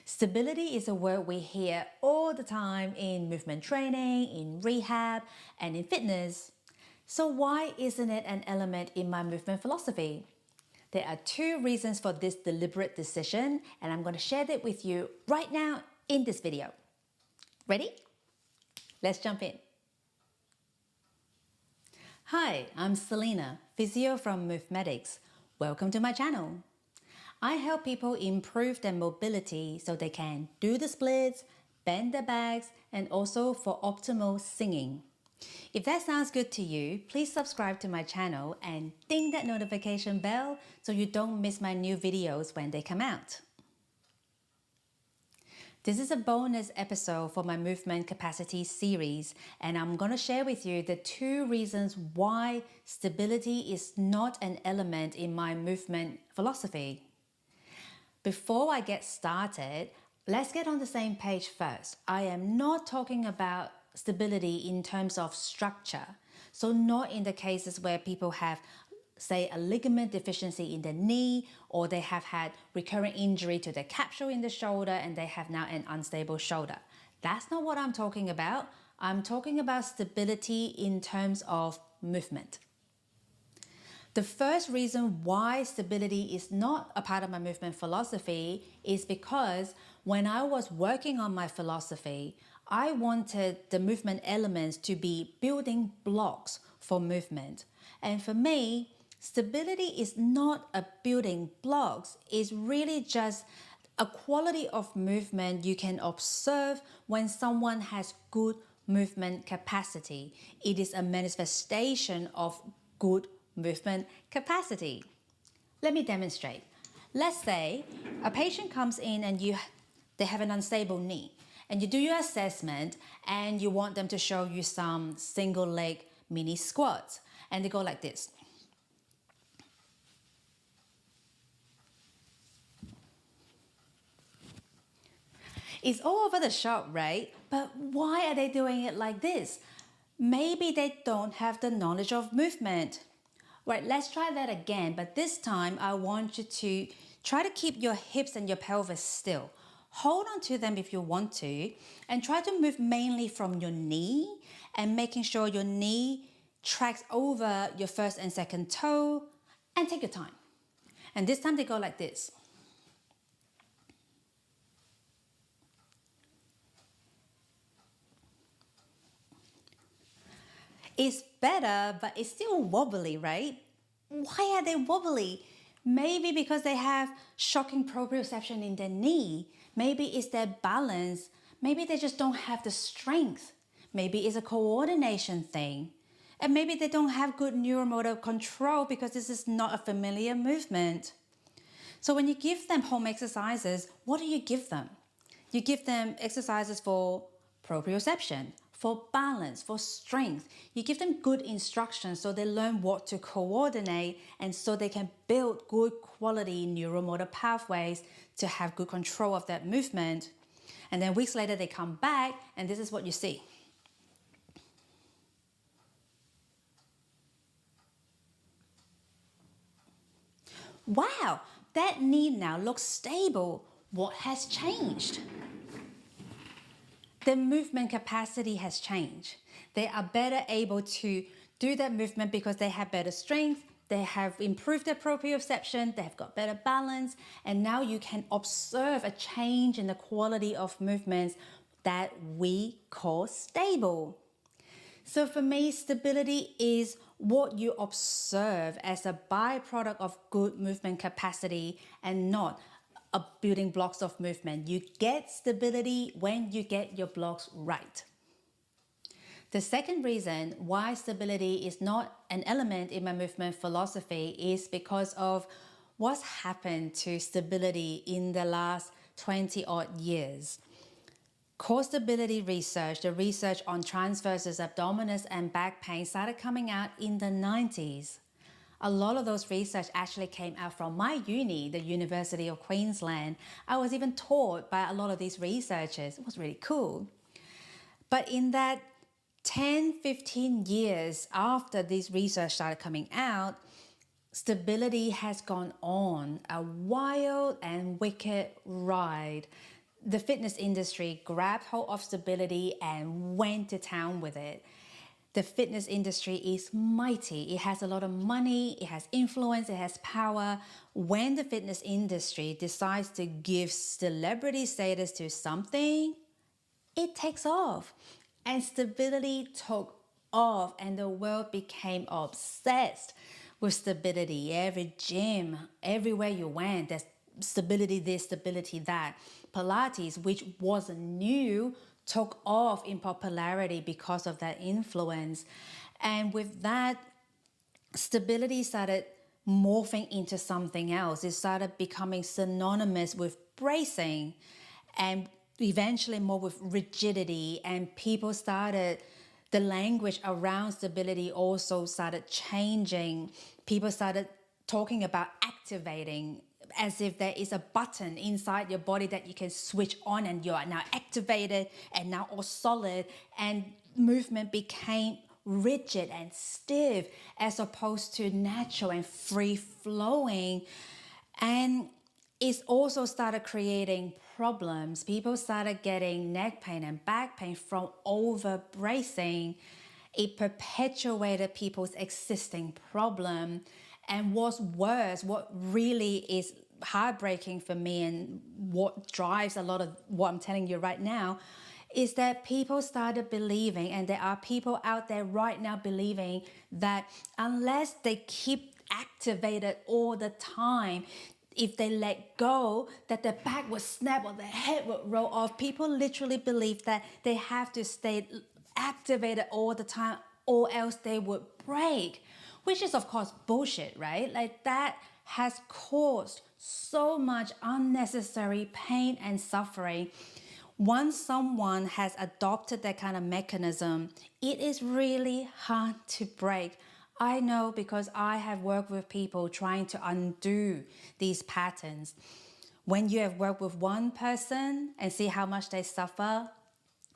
Stability is a word we hear all the time in movement training, in rehab, and in fitness. So why isn't it an element in my movement philosophy? There are two reasons for this deliberate decision, and I'm going to share that with you right now in this video. Ready? Let's jump in. Hi, I'm Selina, Physio from MoveMedics. Welcome to my channel. I help people improve their mobility so they can do the splits, bend their backs, and also for optimal singing. If that sounds good to you, please subscribe to my channel and ding that notification bell so you don't miss my new videos when they come out. This is a bonus episode for my movement capacity series, and I'm going to share with you the two reasons why stability is not an element in my movement philosophy. Before I get started, let's get on the same page first. I am not talking about stability in terms of structure. So not in the cases where people have, say, a ligament deficiency in the knee, or they have had recurrent injury to the capsule in the shoulder and they have now an unstable shoulder. That's not what I'm talking about. I'm talking about stability in terms of movement. The first reason why stability is not a part of my movement philosophy is because when I was working on my philosophy, I wanted the movement elements to be building blocks for movement. And for me, stability is not a building blocks. It's really just a quality of movement you can observe when someone has good movement capacity. It is a manifestation of good movement capacity. Let me demonstrate. Let's say a patient comes in and they have an unstable knee, and you do your assessment and you want them to show you some single leg mini squats, and they go like this. It's all over the shop, right? But why are they doing it like this? Maybe they don't have the knowledge of movement. Right, let's try that again, but this time I want you to try to keep your hips and your pelvis still. Hold on to them if you want to, and try to move mainly from your knee and making sure your knee tracks over your first and second toe, and take your time. And this time they go like this. It's better, but it's still wobbly, right? Why are they wobbly? Maybe because they have shocking proprioception in their knee. Maybe it's their balance. Maybe they just don't have the strength. Maybe it's a coordination thing. And maybe they don't have good neuromotor control because this is not a familiar movement. So when you give them home exercises, what do you give them? You give them exercises for proprioception, for balance, for strength. You give them good instructions so they learn what to coordinate, and so they can build good quality neuromotor pathways to have good control of that movement. And then weeks later they come back and this is what you see. Wow, that knee now looks stable. What has changed? The movement capacity has changed. They are better able to do that movement because they have better strength, they have improved their proprioception, they've got better balance, and now you can observe a change in the quality of movements that we call stable. So for me, stability is what you observe as a byproduct of good movement capacity and not building blocks of movement. You get stability when you get your blocks right. The second reason why stability is not an element in my movement philosophy is because of what's happened to stability in the last 20 odd years. Core stability research, the research on transversus abdominis and back pain, started coming out in the 90s. A lot of those research actually came out from my uni, the University of Queensland. I was even taught by a lot of these researchers. It was really cool. But in that 10, 15 years after this research started coming out, stability has gone on a wild and wicked ride. the fitness industry grabbed hold of stability and went to town with it. The fitness industry is mighty. It has a lot of money, it has influence, it has power. When the fitness industry decides to give celebrity status to something, it takes off. And stability took off, and the world became obsessed with stability. Every gym, everywhere you went, there's stability this, stability that. Pilates, which wasn't new, took off in popularity because of that influence. And with that, stability started morphing into something else. It started becoming synonymous with bracing and eventually more with rigidity. And people started, the language around stability also started changing. People started talking about activating, as if there is a button inside your body that you can switch on and you are now activated and now all solid, and movement became rigid and stiff as opposed to natural and free flowing. And it also started creating problems. People started getting neck pain and back pain from over bracing. It perpetuated people's existing problem. And what's worse, what really is heartbreaking for me and what drives a lot of what I'm telling you right now is that people started believing, and there are people out there right now believing, that unless they keep activated all the time, if they let go, that their back would snap or their head would roll off. People literally believe that they have to stay activated all the time or else they would break, which is of course bullshit, right? Like, that has caused so much unnecessary pain and suffering. Once someone has adopted that kind of mechanism, it is really hard to break. I know, because I have worked with people trying to undo these patterns. When you have worked with one person and see how much they suffer,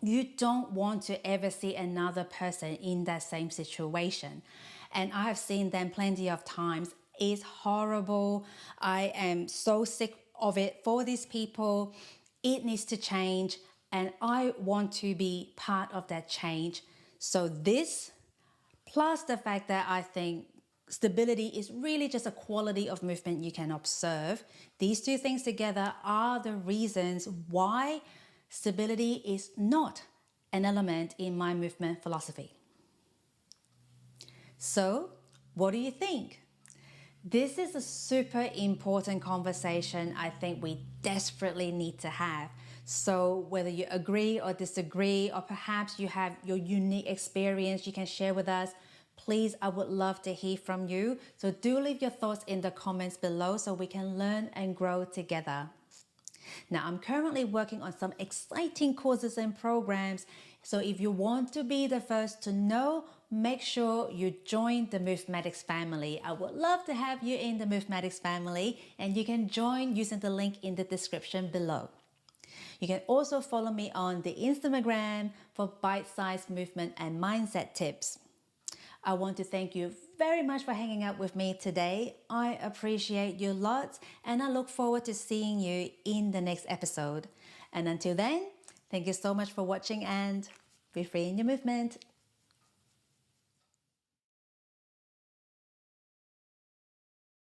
you don't want to ever see another person in that same situation. And I have seen them plenty of times. It's horrible. I am so sick of it for these people. It needs to change, and I want to be part of that change. So this, plus the fact that I think stability is really just a quality of movement you can observe, these two things together are the reasons why stability is not an element in my movement philosophy. So, what do you think? This is a super important conversation I think we desperately need to have. So whether you agree or disagree, or perhaps you have your unique experience you can share with us, please, I would love to hear from you. So do leave your thoughts in the comments below so we can learn and grow together. Now, I'm currently working on some exciting courses and programs. So if you want to be the first to know, make sure you join the MoveMedics family. I would love to have you in the MoveMedics family, and you can join using the link in the description below. You can also follow me on the Instagram for bite-sized movement and mindset tips. I want to thank you very much for hanging out with me today. I appreciate you lots, and I look forward to seeing you in the next episode. And until then, thank you so much for watching, and be free in your movement.